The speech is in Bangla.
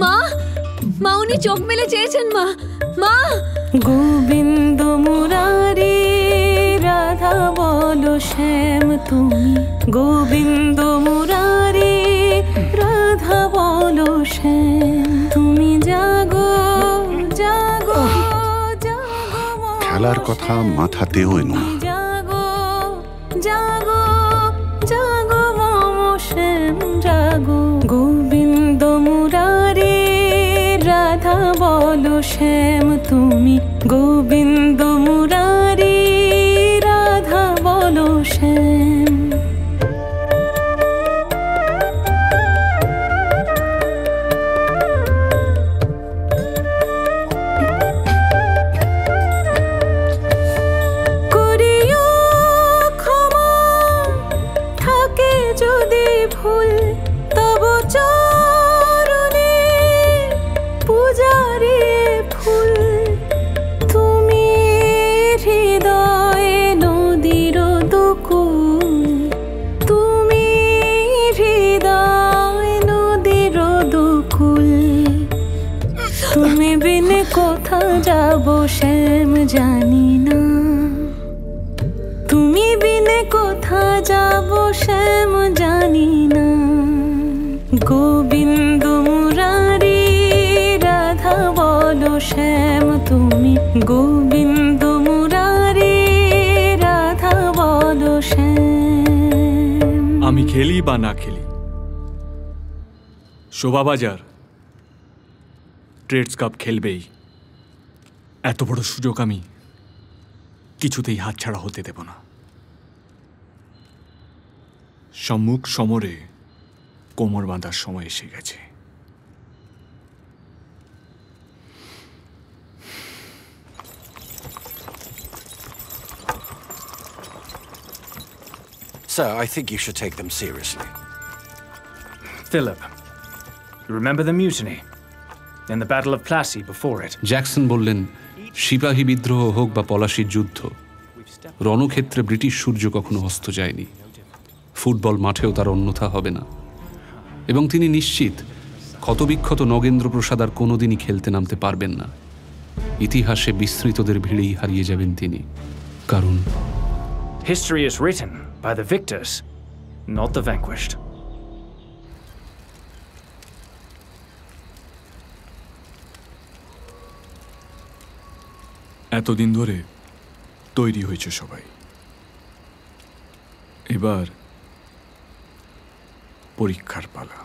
মা, মা উনি চোখ মেলে চেয়েছেন মা, মা। গোবিন্দ মুরারি রাধা বলো শ্যাম তুমি, গোবিন্দ মুরারি রাধা বলো শ্যাম তুমি, জাগো জাগো জাগো। খেলার কথা মাথাতেও এনো না। জাগো জাগো জাগো মম শ্যাম জাগো, গোবিন্দ মুরারি রাধা বলো শ্যাম তুমি, গোবিন্দ মুরারি রাধা বলো শ্যাম। করিও ক্ষমা থাকে যদি ভুল, তব চরণে পূজারে ফুল, তুমি হৃদয়ে নদীর দুকুল, তুমি হৃদয়ে নদীর দুকুল। তুমি বিনে কোথা যাব শ্যাম জানি না, তুমি বিনে কোথা যাব শ্যাম জানি না, গোবিন্দ মুরারি রাধা বলো শ্যাম তুমি, গোবিন্দ মুরারি রাধা বলো শ্যাম। আমি খেলি বা না খেলি, শোভাবাজার ট্রেডস কাপ খেলবেই। এত বড় সুযোগ আমি কিছুতেই হাতছাড়া হতে দেব না। সম্মুখ সমরে কোমর বাঁধার সময় এসে গেছে। Sir, I think you should take them seriously. Philip, you remember the mutiny and the Battle of Plassey before it? Jackson বললেন, সিপাহী বিদ্রোহ হোক বা পলাশির যুদ্ধ, রণক্ষেত্রে ব্রিটিশ সূর্য কখনো অস্ত যায়নি। ফুটবল মাঠেও তার অন্যথা হবে না। এবং তিনি নিশ্চিত ক্ষতবিক্ষত নগেন্দ্র প্রসাদ আর কোনোদিনই খেলতে নামতে পারবেন না। ইতিহাসে বিস্মৃতদের ভিড়েই হারিয়ে যাবেন তিনি। কারণ History is written by the victors, not the vanquished. এতদিন ধরে তৈরি হয়েছে সবাই, এবার পরীক্ষার পালা।